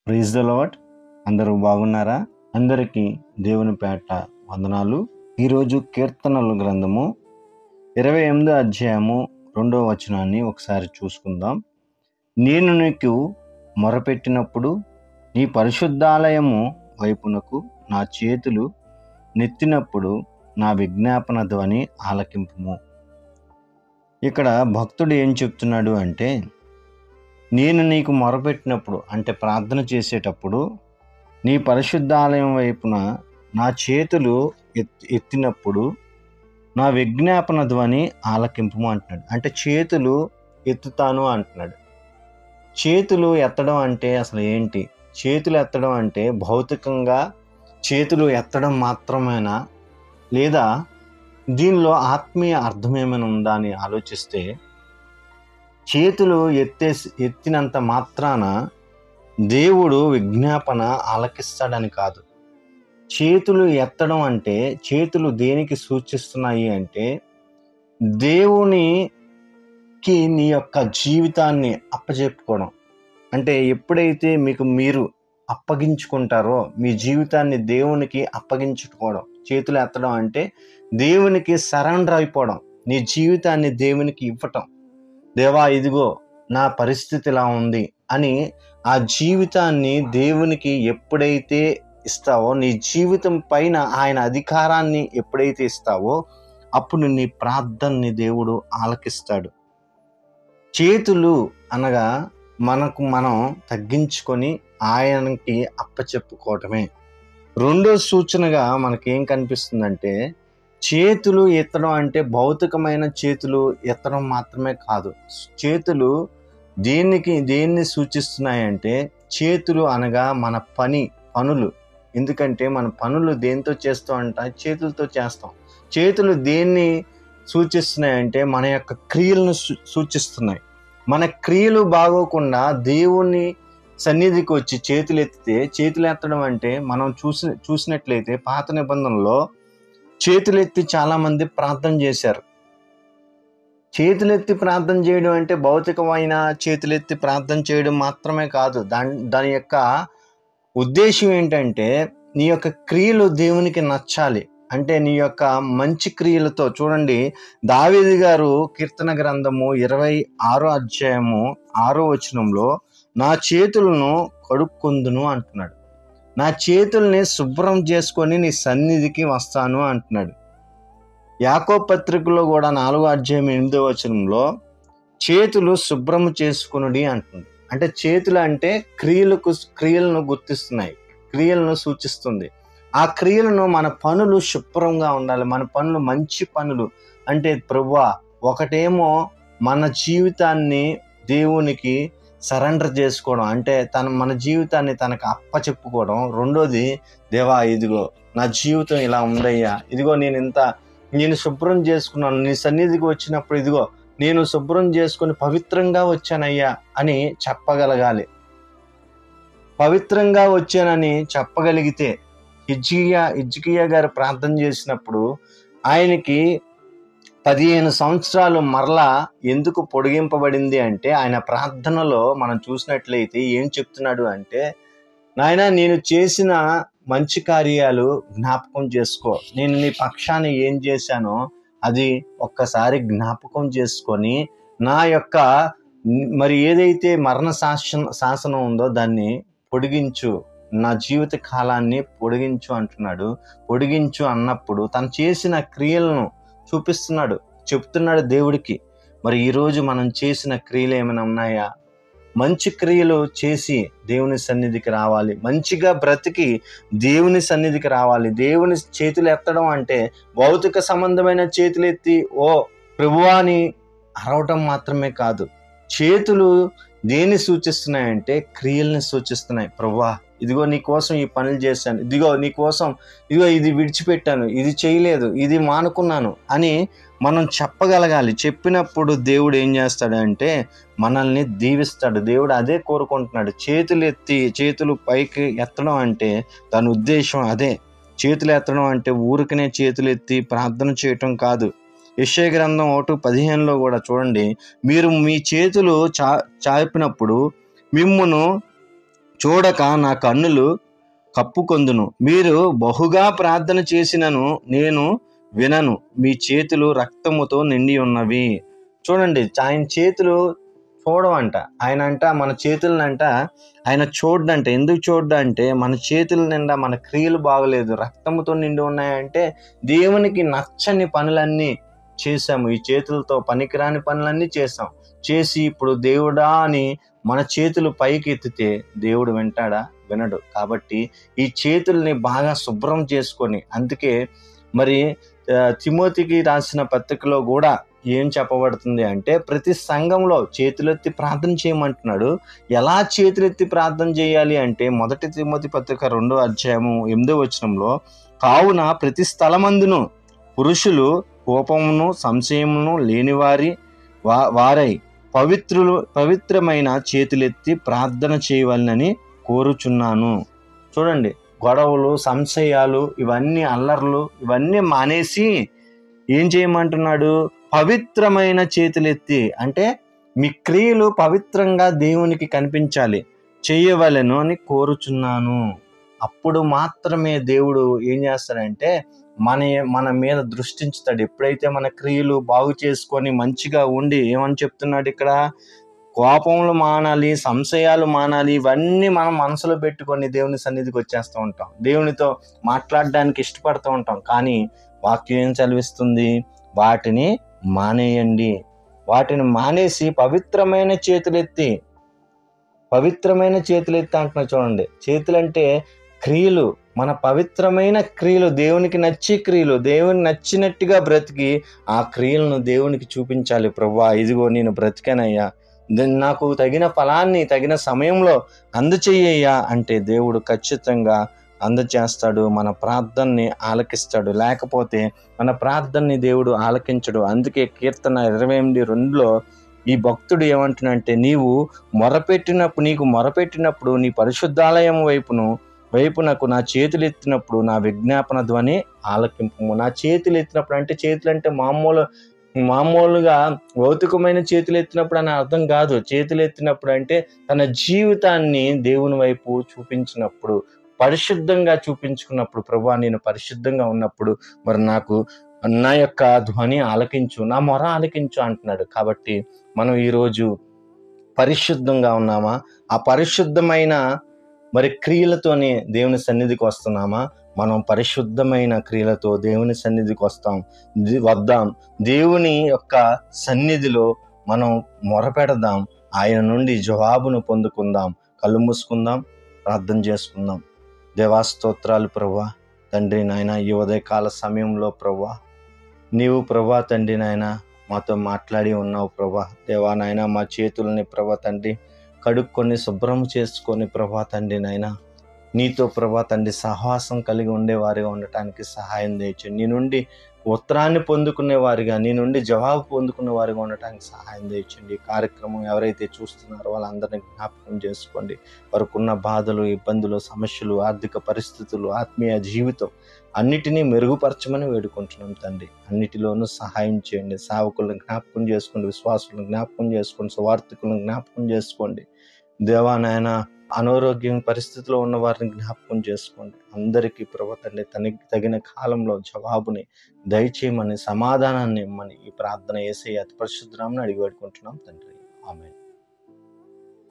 Praise the lord. అందరూ బాగున్నారా? అందరికీ దేవుని పేట వందనాలు. ఈరోజు కీర్తనల గ్రంథము 28 అధ్యాయము 2వ వచనాన్ని ఒకసారి చూసుకుందాం. నేను నీకు మొరపెట్టినప్పుడు నీ పరిశుద్ధాలయము వైపునకు నా చేతులు నెత్తినప్పుడు నా విజ్ఞాపన ధ్వని ఆలకింపుము. ఇక్కడ భక్తుడు ఏం చెప్తున్నాడు అంటే, నేను నీకు మొరపెట్టినప్పుడు అంటే ప్రార్థన చేసేటప్పుడు నీ పరిశుద్ధాలయం వైపున నా చేతులు ఎత్తినప్పుడు నా విజ్ఞాపన ధ్వని ఆలకింపుము అంటున్నాడు. అంటే చేతులు ఎత్తుతాను అంటున్నాడు. చేతులు ఎత్తడం అంటే అసలు ఏంటి? చేతులు ఎత్తడం అంటే భౌతికంగా చేతులు ఎత్తడం మాత్రమేనా, లేదా దీనిలో ఆత్మీయ అర్థం ఏమైనా ఉందా అని ఆలోచిస్తే, చేతులు ఎత్తినంత మాత్రాన దేవుడు విజ్ఞాపన ఆలకిస్తాడని కాదు. చేతులు ఎత్తడం అంటే, చేతులు దేనికి సూచిస్తున్నాయి అంటే, దేవునికి నీ యొక్క జీవితాన్ని అప్పచెప్పుకోవడం. అంటే ఎప్పుడైతే మీరు అప్పగించుకుంటారో, మీ జీవితాన్ని దేవునికి అప్పగించుకోవడం. చేతులు ఎత్తడం అంటే దేవునికి సరెండర్ అయిపోవడం, నీ జీవితాన్ని దేవునికి ఇవ్వటం. దేవా, ఇదిగో నా పరిస్థితి ఇలా ఉంది అని ఆ జీవితాన్ని దేవునికి ఎప్పుడైతే ఇస్తావో, నీ జీవితం పైన ఆయన అధికారాన్ని ఎప్పుడైతే ఇస్తావో, అప్పుడు నీ ప్రార్థనని దేవుడు ఆలకిస్తాడు. చేతులు అనగా మనకు మనం తగ్గించుకొని ఆయనకి అప్పచెప్పుకోవటమే. రెండో సూచనగా మనకేం కనిపిస్తుందంటే, చేతులు ఎత్తడం అంటే భౌతికమైన చేతులు ఎత్తడం మాత్రమే కాదు. చేతులు దేన్ని సూచిస్తున్నాయంటే, చేతులు అనగా మన పనులు. ఎందుకంటే మన పనులు దేంతో చేస్తాం అంట? చేతులతో చేస్తాం. చేతులు దేన్ని సూచిస్తున్నాయంటే మన యొక్క క్రియలను సూచిస్తున్నాయి. మన క్రియలు బాగోకుండా దేవుని సన్నిధికి వచ్చి చేతులు ఎత్తితే, చేతులు ఎత్తడం అంటే మనం చూసినట్లయితే పాత నిబంధనలో చేతులెత్తి చాలా మంది ప్రార్థన చేశారు. చేతులెత్తి ప్రార్థన చేయడం అంటే భౌతికమైన చేతులెత్తి ప్రార్థన చేయడం మాత్రమే కాదు. దాని యొక్క ఉద్దేశం ఏంటంటే, నీ యొక్క క్రియలు దేవునికి నచ్చాలి. అంటే నీ యొక్క మంచి క్రియలతో. చూడండి, దావీదు గారు కీర్తన గ్రంథము 26వ అధ్యాయము 6వ వచనంలో నా చేతులను కడుక్కొందును అంటున్నాడు. నా చేతుల్ని శుభ్రం చేసుకొని నీ సన్నిధికి వస్తాను అంటున్నాడు. యాకోబు పత్రికలో కూడా 4వ అధ్యాయం 8వ వచనంలో చేతులు శుభ్రం చేసుకొనుడి అంటుంది. అంటే చేతులు అంటే క్రియలను గుర్తిస్తున్నాయి, క్రియలను సూచిస్తుంది. ఆ క్రియలను మన పనులు శుభ్రంగా ఉండాలి. మన పనులు మంచి పనులు. అంటే ప్రభువా, ఒకటేమో మన జీవితాన్ని దేవునికి సరెండర్ చేసుకోవడం, అంటే మన జీవితాన్ని తనకు అప్పచెప్పుకోవడం. రెండోది, దేవా, ఇదిగో నా జీవితం ఇలా ఉందయ్యా, ఇదిగో నేను శుభ్రం చేసుకున్నాను, నీ సన్నిధికి వచ్చినప్పుడు ఇదిగో నేను శుభ్రం చేసుకుని పవిత్రంగా వచ్చానయ్యా అని చెప్పగలగాలి. పవిత్రంగా వచ్చానని చెప్పగలిగితే, హిజ్కియా గారు ప్రార్థన చేసినప్పుడు ఆయనకి 15 సంవత్సరాలు మరలా ఎందుకు పొడిగింపబడింది అంటే, ఆయన ప్రార్థనలో మనం చూసినట్లయితే ఏం చెప్తున్నాడు అంటే, నాయనా, నేను చేసిన మంచి కార్యాలు జ్ఞాపకం చేసుకో. నేను నీ పక్షాన్ని ఏం చేశానో అది ఒక్కసారి జ్ఞాపకం చేసుకొని, నా యొక్క ఏదైతే మరణ శాసనం ఉందో దాన్ని పొడిగించు, నా జీవిత కాలాన్ని పొడిగించు అంటున్నాడు. పొడిగించు అన్నప్పుడు తను చేసిన క్రియలను చెప్తున్నాడు దేవుడికి. మరి ఈరోజు మనం చేసిన క్రియలు ఏమైనా ఉన్నాయా? మంచి క్రియలు చేసి దేవుని సన్నిధికి రావాలి. మంచిగా బ్రతికి దేవుని సన్నిధికి రావాలి. దేవుని చేతులు ఎత్తడం అంటే భౌతిక సంబంధమైన చేతులు ఎత్తి ఓ ప్రభువా అని అరవటం మాత్రమే కాదు. చేతులు దేన్ని సూచిస్తున్నాయంటే క్రియల్ని సూచిస్తున్నాయి. ప్రభువా, ఇదిగో నీ కోసం ఈ పనులు చేశాను, ఇదిగో నీ కోసం ఇదిగో ఇది విడిచిపెట్టాను, ఇది చేయలేదు, ఇది మానుకున్నాను అని మనం చెప్పగలగాలి. చెప్పినప్పుడు దేవుడు ఏం చేస్తాడంటే మనల్ని దీవిస్తాడు. దేవుడు అదే కోరుకుంటున్నాడు. చేతులు పైకి ఎత్తడం అంటే దాని ఉద్దేశం అదే. చేతులు ఎత్తడం అంటే ఊరికనే చేతులు ఎత్తి ప్రార్థన చేయటం కాదు. యెషయా గ్రంథం 1:15లో కూడా చూడండి, మీరు మీ చేతులు చాపినప్పుడు మిమ్మును చూడక నా కన్నులు కప్పుకొందును. మీరు బహుగా ప్రార్థన చేసినను నేను వినను. మీ చేతులు రక్తముతో నిండి ఉన్నవి. చూడండి, ఆయన చేతులు చూడవంట. మన చేతులనంట ఆయన చూడంట. ఎందుకు చూడంటే మన చేతుల నిండా మన క్రియలు బాగలేదు, రక్తముతో నిండి ఉన్నాయంటే దేవునికి నచ్చని పనులన్నీ చేశాము. ఈ చేతులతో పనికిరాని పనులన్నీ చేసి ఇప్పుడు దేవుడా అని మన చేతులు పైకి ఎత్తితే దేవుడు వింటాడా? వినడు. కాబట్టి ఈ చేతుల్ని బాగా శుభ్రం చేసుకొని, అందుకే మరి తిమోతికి రాసిన పత్రికలో కూడా ఏం చెప్పబడుతుంది అంటే, ప్రతి సంఘంలో చేతులెత్తి ప్రార్థన చేయమంటున్నాడు. ఎలా చేతులెత్తి ప్రార్థన చేయాలి అంటే, 1 తిమోతి పత్రిక 2వ అధ్యాయము 8వ వచనంలో, కావున ప్రతి స్థలమందును పురుషులు కోపమును సంశయమును లేనివారి వారై పవిత్రమైన చేతులెత్తి ప్రార్థన చేయవలనని కోరుచున్నాను. చూడండి, గొడవలు, సంశయాలు, ఇవన్నీ అల్లర్లు, ఇవన్నీ మానేసి ఏం చేయమంటున్నాడు? పవిత్రమైన చేతులెత్తి, అంటే మీ క్రియలు పవిత్రంగా దేవునికి కనిపించాలి, చేయవలెను అని కోరుచున్నాను. అప్పుడు మాత్రమే దేవుడు ఏం చేస్తాడంటే మన మీద దృష్టించుతాడు. ఎప్పుడైతే మన క్రియలు బాగు చేసుకొని మంచిగా ఉండి, ఏమని చెప్తున్నాడు ఇక్కడ? కోపములు మానాలి, సంశయాలు మానాలి. ఇవన్నీ మనం మనసులో పెట్టుకొని దేవుని సన్నిధికి వచ్చేస్తూ ఉంటాం, దేవునితో మాట్లాడడానికి ఇష్టపడుతూ ఉంటాం. కానీ వాక్యం ఏం చదివిస్తుంది? వాటిని మానేయండి. వాటిని మానేసి పవిత్రమైన చేతులెత్తి అంటున్నా. చూడండి, చేతులంటే క్రియలు, మన పవిత్రమైన క్రియలు, దేవునికి నచ్చే క్రియలు, దేవుని నచ్చినట్టుగా బ్రతికి ఆ క్రియలను దేవునికి చూపించాలి. ప్రభువా, ఇదిగో నేను బ్రతికానయ్యా, నాకు తగిన ఫలాన్ని తగిన సమయంలో అందచేయ్యా అంటే దేవుడు ఖచ్చితంగా అందచేస్తాడు. మన ప్రార్థనని ఆలకిస్తాడు. లేకపోతే మన ప్రార్థనని దేవుడు ఆలకించడు. అందుకే కీర్తన 28:2లో ఈ భక్తుడు ఏమంటున్నాడంటే, నీకు మొరపెట్టినప్పుడు నీ పరిశుద్ధాలయం వైపునకు నా చేతులు ఎత్తినప్పుడు నా విజ్ఞాపన ధ్వని ఆలకింపు. నా చేతులు ఎత్తినప్పుడు అంటే, చేతులు అంటే మామూలుగా భౌతికమైన చేతులు ఎత్తినప్పుడు అని అర్థం కాదు. చేతులు ఎత్తినప్పుడు అంటే తన జీవితాన్ని దేవుని వైపు చూపించినప్పుడు, పరిశుద్ధంగా చూపించుకున్నప్పుడు, ప్రభువా నేను పరిశుద్ధంగా ఉన్నప్పుడు మరి నాకు నా యొక్క ధ్వని ఆలకించు, నా మొర ఆలకించు అంటున్నాడు. కాబట్టి మనం ఈరోజు పరిశుద్ధంగా ఉన్నామా? ఆ పరిశుద్ధమైన మరి క్రియలతోనే దేవుని సన్నిధికి వస్తున్నామా? మనం పరిశుద్ధమైన క్రియలతో దేవుని సన్నిధికి వద్దాం. దేవుని యొక్క సన్నిధిలో మనం మొరపెడదాం. ఆయన నుండి జవాబును పొందుకుందాం. కళ్ళు మూసుకుందాం, ప్రార్థన చేసుకుందాం. దేవా, స్తోత్రాలు ప్రభువా. తండ్రి నాయన, ఈ ఉదయకాల సమయంలో ప్రభువా, నీవు ప్రభువా తండ్రి నాయన మాతో మాట్లాడి ఉన్నావు ప్రభువా. దేవా నాయన, మా చేతులని ప్రభువా తండ్రి కడుక్కొని శుభ్రం చేసుకొని ప్రభువా తండ్రి నాయన నీతో ప్రభువా తండ్రి సహవాసం కలిగి ఉండేవారిగా ఉండటానికి సహాయం దయచేయండి. నీ నుండి ఉత్తరాన్ని పొందుకునే వారిగా, నీ నుండి జవాబు పొందుకునే వారిగా ఉండటానికి సహాయం దయచేయండి. ఈ కార్యక్రమం ఎవరైతే చూస్తున్నారో వాళ్ళందరినీ జ్ఞాపకం చేసుకోండి. వారికి ఉన్న బాధలు, ఇబ్బందులు, సమస్యలు, ఆర్థిక పరిస్థితులు, ఆత్మీయ జీవితం అన్నిటినీ మెరుగుపరచమని వేడుకుంటున్నాం తండ్రి. అన్నిటిలోనూ సహాయం చేయండి. సేవకులను జ్ఞాపకం చేసుకోండి, విశ్వాసులను జ్ఞాపకం చేసుకోండి, సువార్థికులను జ్ఞాపకం చేసుకోండి. దేవా నాయన, అనారోగ్యం పరిస్థితిలో ఉన్న వారిని జ్ఞాపకం చేసుకోండి. అందరికీ ప్రభువా తండ్రి తగిన కాలంలో జవాబుని దయచేయమని, సమాధానాన్ని ఇమ్మని ఈ ప్రార్థన యేసయ్య అతి పరిశుద్ధ నామమున అడిగి వేడుకుంటున్నాం తండ్రి. ఆమేన్.